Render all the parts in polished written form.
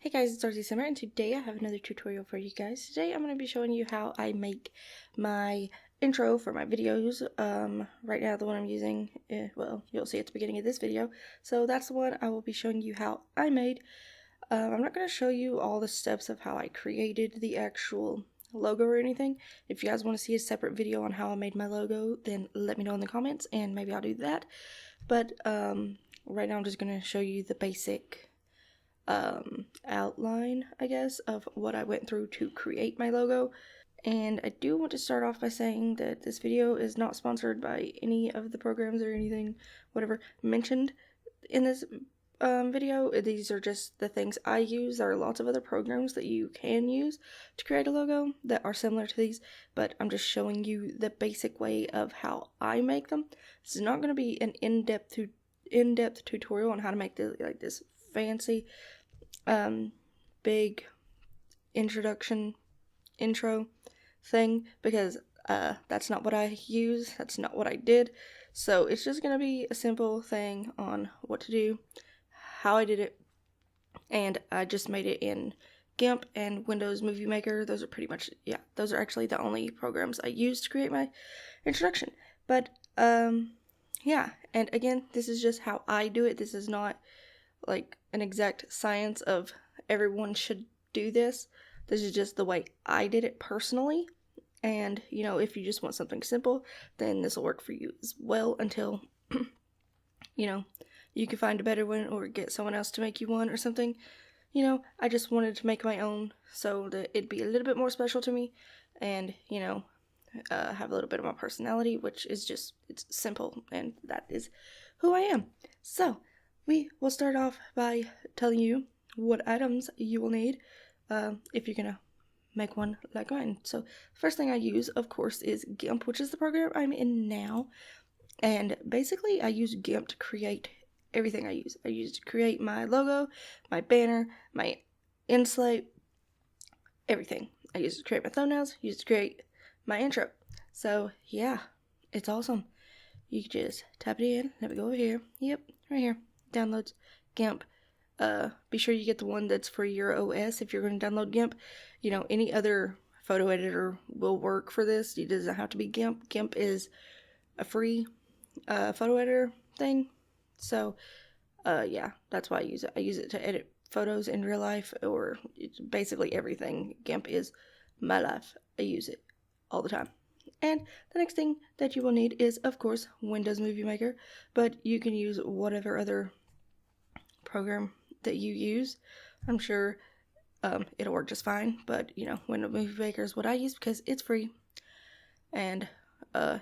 Hey guys, it's Simblr, and today I have another tutorial for you guys. Today I'm going to be showing you how I make my intro for my videos. Right now the one I'm using, well, you'll see at the beginning of this video. So that's the one I will be showing you how I made. I'm not going to show you all the steps of how I created the actual logo or anything. If you guys want to see a separate video on how I made my logo, then let me know in the comments and maybe I'll do that. But right now I'm just going to show you the basic outline, I guess, of what I went through to create my logo. And I do want to start off by saying that this video is not sponsored by any of the programs or anything, whatever, mentioned in this video. These are just the things I use. There are lots of other programs that you can use to create a logo that are similar to these, but I'm just showing you the basic way of how I make them. This is not going to be an in-depth tutorial on how to make this fancy big intro thing, because that's not what I use, that's not what I did. So it's just gonna be a simple thing on what to do, how I did it, and I just made it in GIMP and Windows Movie Maker. Those are pretty much, yeah, those are actually the only programs I use to create my introduction. But yeah, and again, this is just how I do it. This is not like an exact science of everyone should do this. This is just the way I did it personally. And, you know, if you just want something simple, then this will work for you as well until, you know, you can find a better one or get someone else to make you one or something. You know, I just wanted to make my own so that it'd be a little bit more special to me and, you know, have a little bit of my personality, which is just, it's simple, and that is who I am. So, we will start off by telling you what items you will need if you're gonna make one like mine. So first thing I use, of course, is GIMP, which is the program I'm in now. And basically I use GIMP to create everything I use. I use it to create my logo, my banner, my inslate, everything. I use it to create my thumbnails, use it to create my intro. So yeah, it's awesome. You can just tap it in. Let me go over here. Yep, right here. Downloads, GIMP. Be sure you get the one that's for your OS if you're going to download GIMP. You know, any other photo editor will work for this. It doesn't have to be GIMP. GIMP is a free photo editor thing. So, yeah, that's why I use it. I use it to edit photos in real life, or basically everything. GIMP is my life. I use it all the time. And the next thing that you will need is, of course, Windows Movie Maker, but you can use whatever other program that you use. I'm sure it'll work just fine, but, you know, Windows Movie Maker is what I use because it's free. And,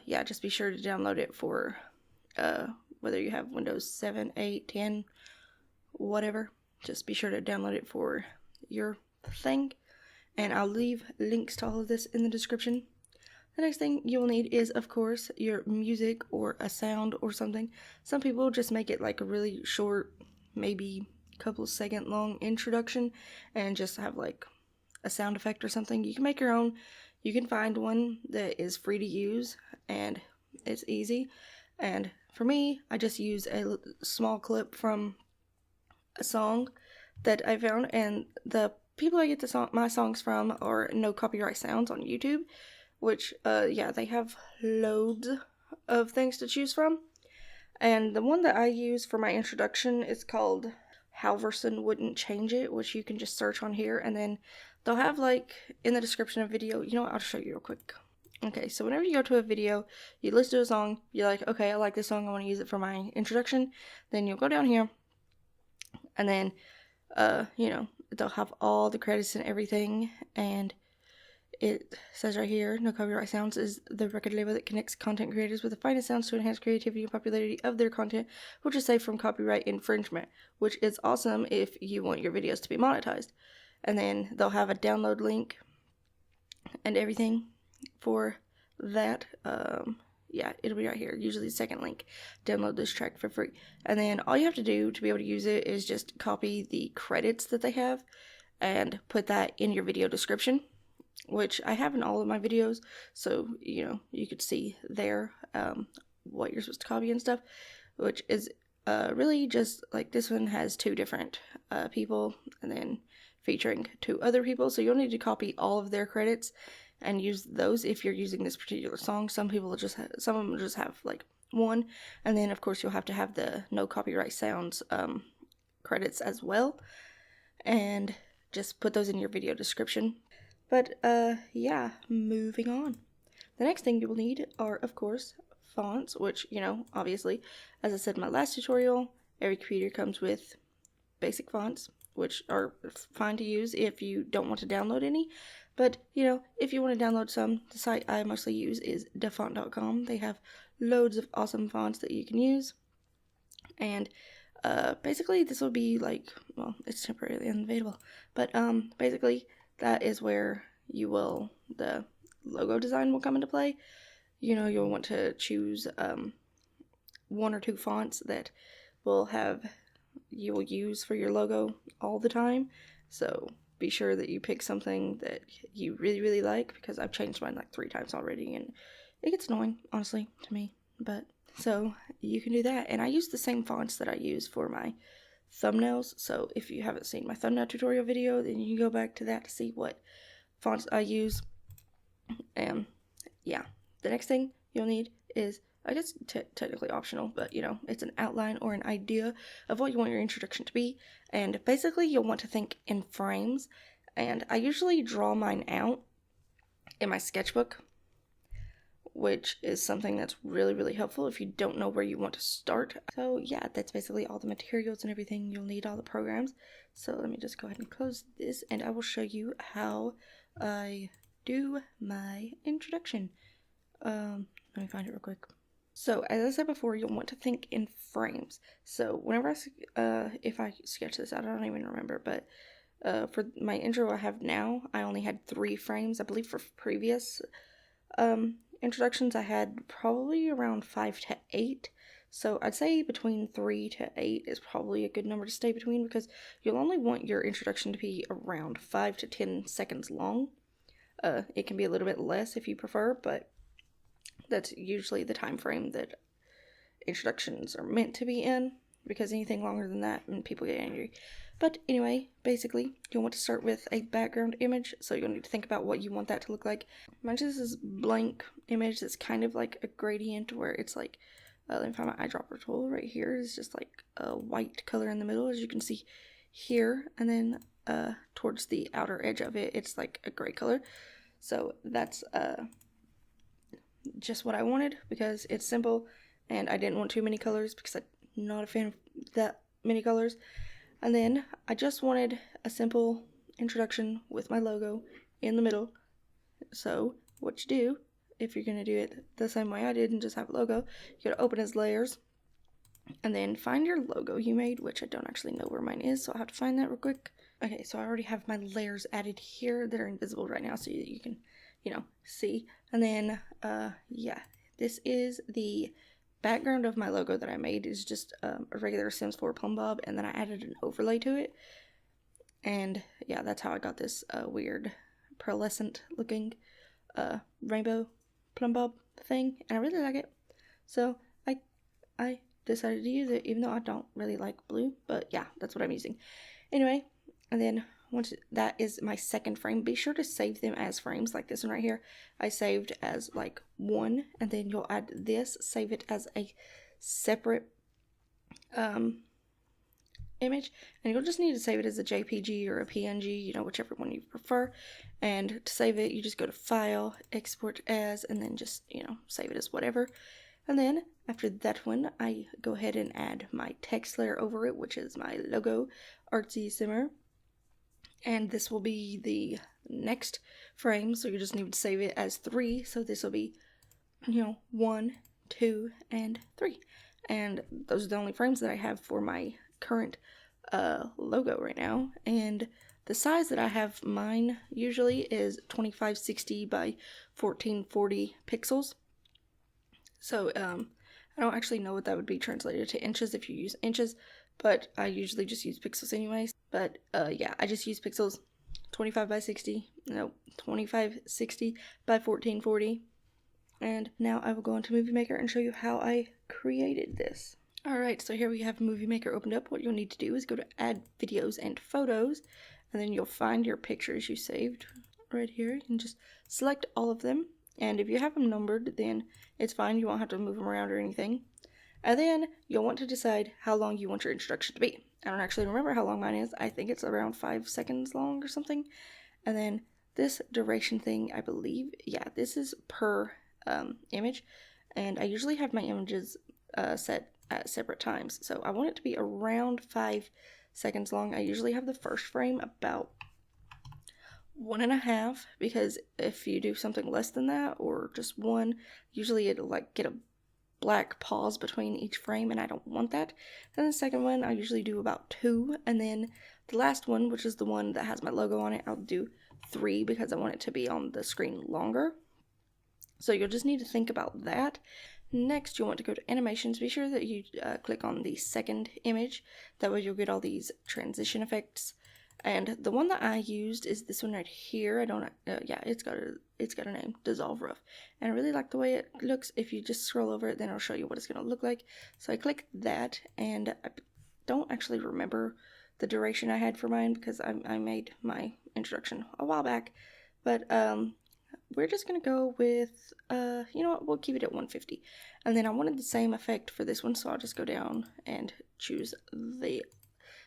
yeah, just be sure to download it for whether you have Windows 7, 8, 10, whatever. Just be sure to download it for your thing. And I'll leave links to all of this in the description. The next thing you will need is, of course, your music or a sound or something. Some people just make it like a really short, maybe a couple second long introduction and just have like a sound effect or something. You can make your own. You can find one that is free to use and it's easy. And for me, I just use a small clip from a song that I found, and the people I get my songs from are No Copyright Sounds on YouTube, which, yeah, they have loads of things to choose from. And the one that I use for my introduction is called Halvorsen Wouldn't Change It, which you can just search on here, and then they'll have, like, in the description of video, you know what, I'll show you real quick. Okay, so whenever you go to a video, you listen to a song, you're like, okay, I like this song, I want to use it for my introduction, then you'll go down here, and then, you know, they'll have all the credits and everything, and it says right here, No Copyright Sounds is the record label that connects content creators with the finest sounds to enhance creativity and popularity of their content, which is safe from copyright infringement, which is awesome if you want your videos to be monetized. And then they'll have a download link and everything for that. Yeah, it'll be right here, usually the second link. Download this track for free. And then all you have to do to be able to use it is just copy the credits that they have and put that in your video description, which I have in all of my videos, so, you know, you could see there what you're supposed to copy and stuff, which is really just, like, this one has two different people, and then featuring 2 other people. So you'll need to copy all of their credits and use those if you're using this particular song. Some people will just some of them just have like 1, and then of course you'll have to have the no copyright sounds credits as well, and just put those in your video description. But yeah, moving on. The next thing you will need are, of course, fonts, which, you know, obviously, as I said in my last tutorial, every computer comes with basic fonts, which are fine to use if you don't want to download any. But, you know, if you want to download some, the site I mostly use is defont.com. They have loads of awesome fonts that you can use. And basically this will be like, well, it's temporarily unavailable, but basically that is where the logo design will come into play. You know, you'll want to choose 1 or 2 fonts that you will use for your logo all the time. So be sure that you pick something that you really, really like, because I've changed mine like 3 times already, and it gets annoying, honestly, to me. But so you can do that. And I use the same fonts that I use for my thumbnails. So if you haven't seen my thumbnail tutorial video, then you can go back to that to see what fonts I use. And yeah, the next thing you'll need is, I guess technically optional, but you know, it's an outline or an idea of what you want your introduction to be. And basically you'll want to think in frames. And I usually draw mine out in my sketchbook, which is something that's really, really helpful if you don't know where you want to start. So yeah, that's basically all the materials and everything you'll need, all the programs. So let me just go ahead and close this, and I will show you how I do my introduction. Let me find it real quick. So as I said before, you'll want to think in frames. So whenever if I sketch this out, I don't even remember, but for my intro I have now, I only had 3 frames. I believe for previous introductions I had probably around 5 to 8. So I'd say between 3 to 8 is probably a good number to stay between, because you'll only want your introduction to be around 5 to 10 seconds long. It can be a little bit less if you prefer, but that's usually the time frame that introductions are meant to be in, because anything longer than that and people get angry. But anyway, basically you'll want to start with a background image. So you'll need to think about what you want that to look like. Mine just is blank image that's kind of like a gradient, where it's like, let me find my eyedropper tool right here. It's just like a white color in the middle, as you can see here, and then towards the outer edge of it, it's like a gray color. So that's just what I wanted, because it's simple, and I didn't want too many colors because I'm not a fan of that many colors. And then I just wanted a simple introduction with my logo in the middle. So what you do, if you're going to do it the same way I did and just have a logo, you gotta open as layers, and then find your logo you made, which I don't actually know where mine is, so I'll have to find that real quick. Okay, so I already have my layers added here that are invisible right now, so you can, you know, see. And then, yeah, this is the background of my logo that I made. Is just a regular Sims 4 plumb bob, and then I added an overlay to it. And yeah, that's how I got this weird pearlescent looking rainbow plumb bob thing, and I really like it. So I decided to use it, even though I don't really like blue, but yeah, that's what I'm using. Anyway, and then once that is my second frame, be sure to save them as frames, like this one right here. I saved as like 1, and then you'll add this, save it as a separate image, and you'll just need to save it as a JPG or a PNG, you know, whichever one you prefer. And to save it, you just go to File, Export As, and then just, you know, save it as whatever. And then after that one, I go ahead and add my text layer over it, which is my logo, Artsy Simmer. And this will be the next frame, so you just need to save it as 3. So this will be, you know, 1, 2, and 3. And those are the only frames that I have for my current logo right now. And the size that I have mine usually is 2560 by 1440 pixels. So I don't actually know what that would be translated to inches if you use inches, but I usually just use pixels anyways. But yeah, I just use pixels. 2560 by 1440. And now I will go into Movie Maker and show you how I created this. Alright, so here we have Movie Maker opened up. What you'll need to do is go to Add Videos and Photos, and then you'll find your pictures you saved right here. You can just select all of them, and if you have them numbered, then it's fine. You won't have to move them around or anything. And then you'll want to decide how long you want your introduction to be. I don't actually remember how long mine is. I think it's around 5 seconds long or something. And then this duration thing, I believe, yeah, this is per image. And I usually have my images set at separate times. So I want it to be around 5 seconds long. I usually have the first frame about 1.5, because if you do something less than that or just one, usually it'll like get a black pause between each frame, and I don't want that. And the second one I usually do about 2, and then the last one, which is the one that has my logo on it, I'll do 3 because I want it to be on the screen longer. So you'll just need to think about that. Next, you'll want to go to animations. Be sure that you click on the second image. That way you'll get all these transition effects. And the one that I used is this one right here. I don't, yeah, it's got a name, Dissolve Rough. And I really like the way it looks. If you just scroll over it, then I'll show you what it's going to look like. So I click that, and I don't actually remember the duration I had for mine because I made my introduction a while back. But we're just going to go with, you know what, we'll keep it at 150. And then I wanted the same effect for this one, so I'll just go down and choose the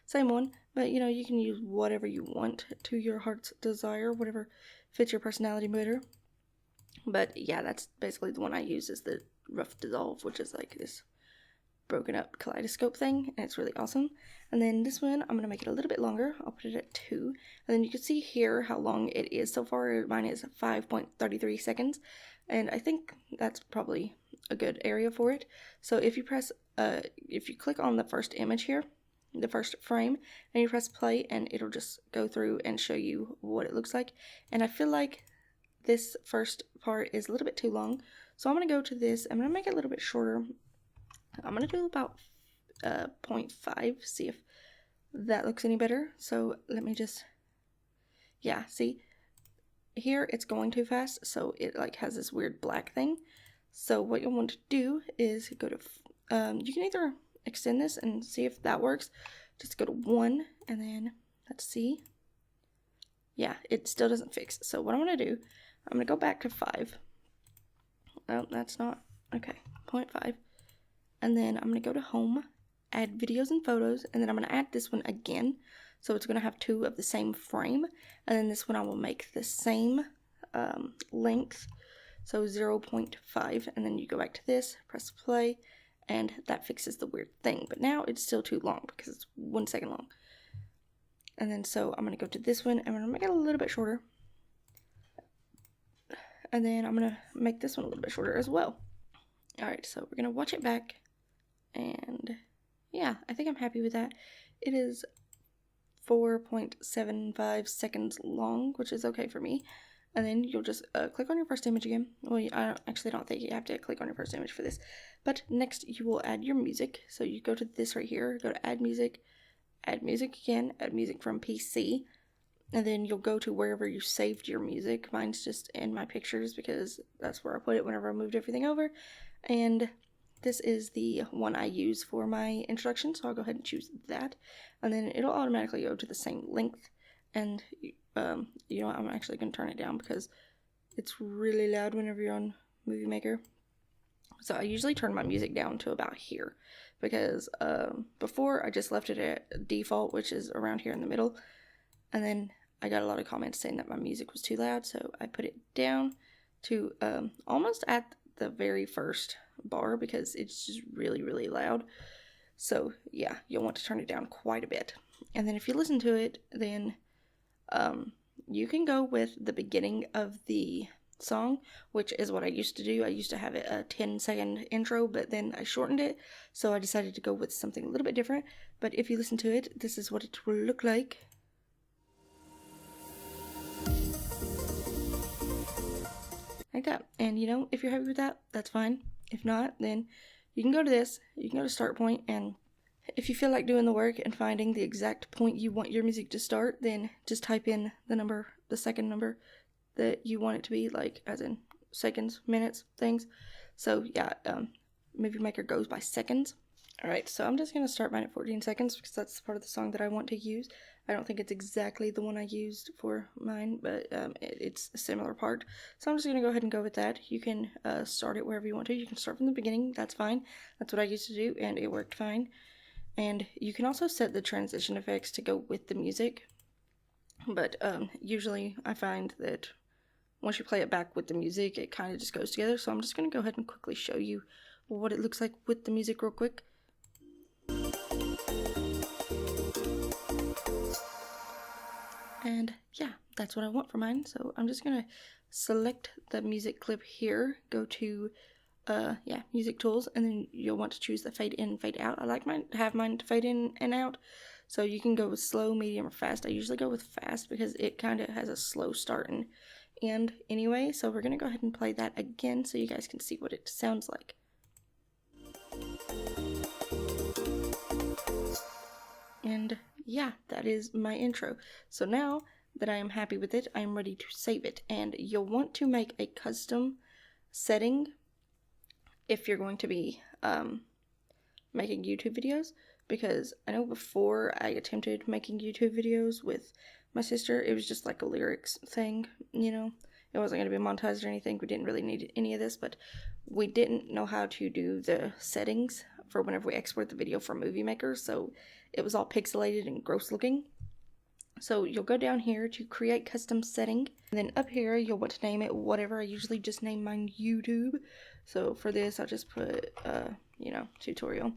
same one. But, you know, you can use whatever you want to your heart's desire, whatever fits your personality better. But, yeah, that's basically the one I use, is the Rough Dissolve, which is like this broken up kaleidoscope thing, and it's really awesome. And then this one, I'm going to make it a little bit longer. I'll put it at 2. And then you can see here how long it is so far. Mine is 5.33 seconds. And I think that's probably a good area for it. So if you press, if you click on the first image here, the first frame, and you press play, and it'll just go through and show you what it looks like. And I feel like this first part is a little bit too long. So I'm going to go to this. I'm going to make it a little bit shorter. I'm going to do about 0.5, see if that looks any better. So let me just, yeah, see, here it's going too fast, so it like has this weird black thing. So what you'll want to do is go to, you can either extend this and see if that works. Just go to 1, and then let's see. Yeah, it still doesn't fix. So what I'm going to do, I'm going to go back to 5. Oh, that's not, okay, 0.5. And then I'm going to go to home, add videos and photos, and then I'm going to add this one again. So it's going to have 2 of the same frame. And then this one I will make the same length, so 0.5. And then you go back to this, press play, and that fixes the weird thing. But now it's still too long because it's 1 second long. And then so I'm going to go to this one, and I'm going to make it a little bit shorter. And then I'm going to make this one a little bit shorter as well. Alright, so we're going to watch it back. And yeah, I think I'm happy with that. It is 4.75 seconds long, which is okay for me. And then you'll just click on your first image again. Well, I actually don't think you have to click on your first image for this. But next you will add your music. So you go to this right here, go to add music again, add music from PC. And then you'll go to wherever you saved your music. Mine's just in my pictures because that's where I put it whenever I moved everything over. And this is the one I use for my introduction, so I'll go ahead and choose that. And then it'll automatically go to the same length. And, you know what, I'm actually going to turn it down because it's really loud whenever you're on Movie Maker. So I usually turn my music down to about here because before I just left it at default, which is around here in the middle. And then I got a lot of comments saying that my music was too loud, so I put it down to almost at the very first bar because it's just really, really loud. So yeah, you'll want to turn it down quite a bit. And then if you listen to it, then you can go with the beginning of the song, which is what I used to do. I used to have it a 10-second intro, but then I shortened it, so I decided to go with something a little bit different. But if you listen to it, this is what it will look like. Like that. And you know, if you're happy with that, that's fine. If not, then you can go to this, you can go to start point, and if you feel like doing the work and finding the exact point you want your music to start, then just type in the number, the second number that you want it to be, like as in seconds, minutes, things. So yeah, Movie Maker goes by seconds. Alright, so I'm just going to start mine at 14 seconds because that's part of the song that I want to use. I don't think it's exactly the one I used for mine, but it's a similar part. So I'm just going to go ahead and go with that. You can start it wherever you want to. You can start from the beginning, that's fine. That's what I used to do, and it worked fine. And you can also set the transition effects to go with the music. But usually I find that once you play it back with the music, it kind of just goes together. So I'm just going to go ahead and quickly show you what it looks like with the music real quick. And yeah, that's what I want for mine. So I'm just gonna select the music clip here, go to music tools, and then you'll want to choose the fade in, fade out. I like mine to have mine to fade in and out. So you can go with slow, medium, or fast. I usually go with fast because it kind of has a slow start and end anyway. So we're gonna go ahead and play that again so you guys can see what it sounds like. And yeah, that is my intro. So now that I am happy with it, I am ready to save it. And you'll want to make a custom setting if you're going to be making YouTube videos, because I know before I attempted making YouTube videos with my sister, it was just like a lyrics thing, you know. It wasn't going to be monetized or anything. We didn't really need any of this, but we didn't know how to do the settings for whenever we export the video from Movie Maker, so it was all pixelated and gross looking. So you'll go down here to create custom setting, and then up here you'll want to name it whatever. I usually just name mine YouTube. So for this I'll just put tutorial,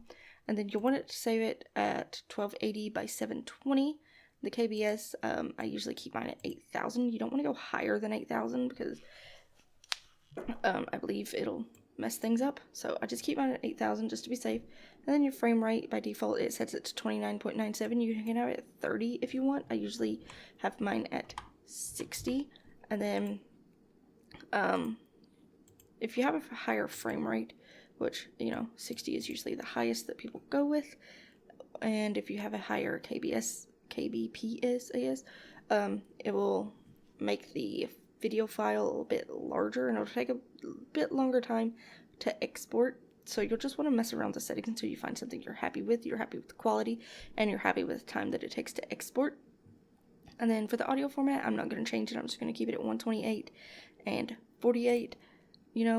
and then you'll want it to save it at 1280 by 720. The KBS, I usually keep mine at 8000. You don't want to go higher than 8000 because I believe it'll mess things up. So I just keep mine at 8000 just to be safe. And then your frame rate, by default, it sets it to 29.97. You can have it at 30 if you want. I usually have mine at 60. And then if you have a higher frame rate, which, 60 is usually the highest that people go with, and if you have a higher KBPS, it will make the video file a little bit larger, and it'll take a bit longer time to export. So you'll just want to mess around with the settings until you find something you're happy with the quality, and you're happy with the time that it takes to export. And then for the audio format, I'm not going to change it. I'm just going to keep it at 128 and 48,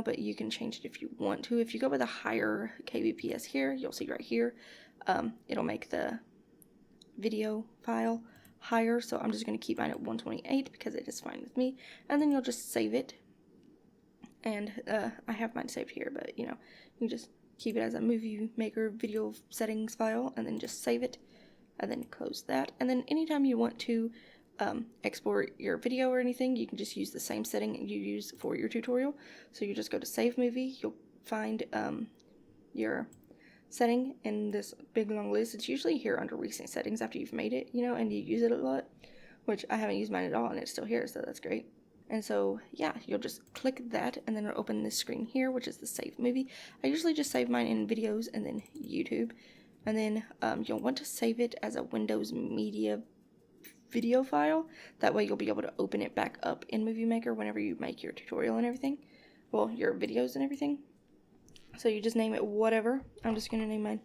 but you can change it if you want to. If you go with a higher kbps here, you'll see right here, it'll make the video file higher. So I'm just going to keep mine at 128 because it is fine with me. And then you'll just save it. And I have mine saved here, but you can just keep it as a Movie Maker video settings file, and then just save it, and then close that. And then anytime you want to export your video or anything, you can just use the same setting you use for your tutorial. So you just go to Save Movie, you'll find your setting in this big long list. It's usually here under Recent Settings after you've made it, and you use it a lot, which I haven't used mine at all, and it's still here, so that's great. And so, yeah, you'll just click that, and then it'll open this screen here, which is the Save Movie. I usually just save mine in Videos and then YouTube. And then you'll want to save it as a Windows Media video file. That way you'll be able to open it back up in Movie Maker whenever you make your tutorial and everything. Well, your videos and everything. So you just name it whatever. I'm just going to name mine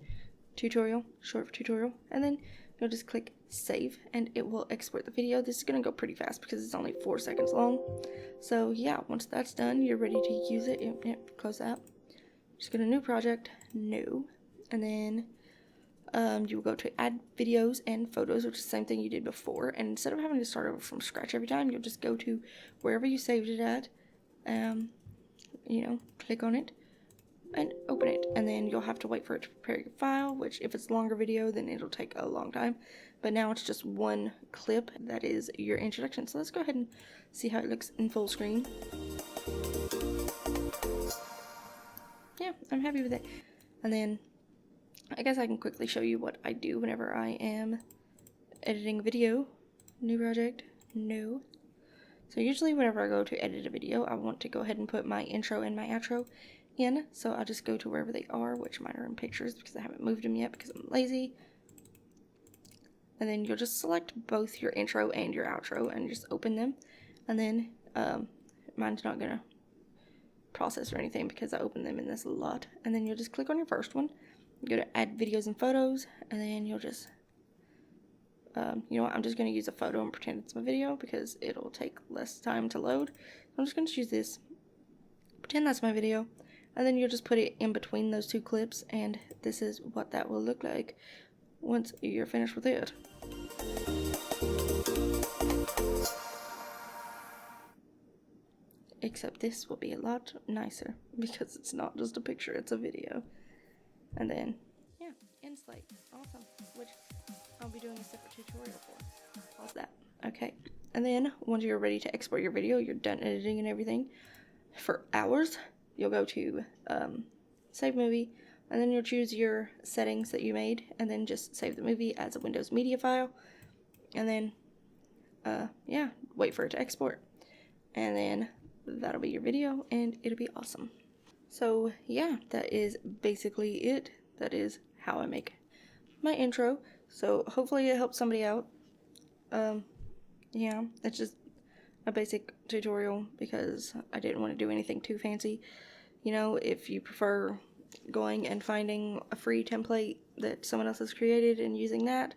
Tutorial, short for tutorial. And then you'll just click Save, and it will export the video. This is going to go pretty fast because it's only 4 seconds long. So yeah, once that's done, you're ready to use it. Yep, close that. Just go to New Project, New, and then you will go to Add Videos and Photos, which is the same thing you did before. And instead of having to start over from scratch every time, you'll just go to wherever you saved it at, click on it, and open it, and then you'll have to wait for it to prepare your file, which if it's a longer video then it'll take a long time, but now it's just one clip that is your introduction. So let's go ahead and see how it looks in full screen. Yeah, I'm happy with it. And then I guess I can quickly show you what I do whenever I am editing a video. New project, no. So usually whenever I go to edit a video, I want to go ahead and put my intro and my outro in, so I'll just go to wherever they are, which mine are in pictures because I haven't moved them yet because I'm lazy. And then you'll just select both your intro and your outro and just open them. And then mine's not gonna process or anything because I opened them in this lot. And then you'll just click on your first one, go to add videos and photos, and then you'll just, you know what, I'm just going to use a photo and pretend it's my video because it'll take less time to load. I'm just going to choose this, pretend that's my video, and then you'll just put it in between those two clips, and this is what that will look like once you're finished with it. Except this will be a lot nicer because it's not just a picture, it's a video. And then, yeah, Inslate, awesome, which I'll be doing a separate tutorial for. How's that? Okay, and then once you're ready to export your video, you're done editing and everything, for hours, you'll go to save movie, and then you'll choose your settings that you made, and then just save the movie as a Windows media file, and then, yeah, wait for it to export, and then that'll be your video, and it'll be awesome. So yeah, that is basically it. That is how I make my intro. So hopefully it helps somebody out. Yeah, it's just a basic tutorial because I didn't want to do anything too fancy. You know, if you prefer going and finding a free template that someone else has created and using that,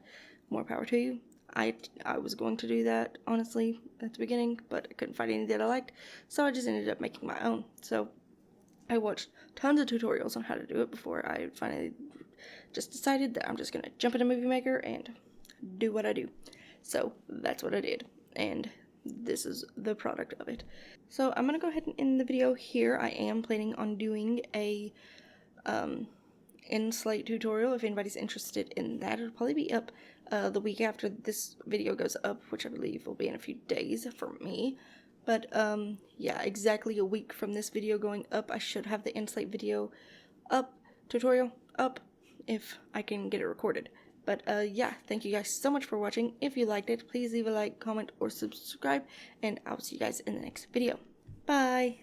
more power to you. I was going to do that, honestly, at the beginning, but I couldn't find any that I liked, so I just ended up making my own. So I watched tons of tutorials on how to do it before I finally just decided that I'm just going to jump into Movie Maker and do what I do. So that's what I did, and this is the product of it. So I'm going to go ahead and end the video here. I am planning on doing a Inslate tutorial if anybody's interested in that. It'll probably be up the week after this video goes up, which I believe will be in a few days for me. But yeah, exactly a week from this video going up, I should have the Inslate video up, tutorial up, if I can get it recorded. But yeah, thank you guys so much for watching. If you liked it, please leave a like, comment, or subscribe, and I'll see you guys in the next video. Bye!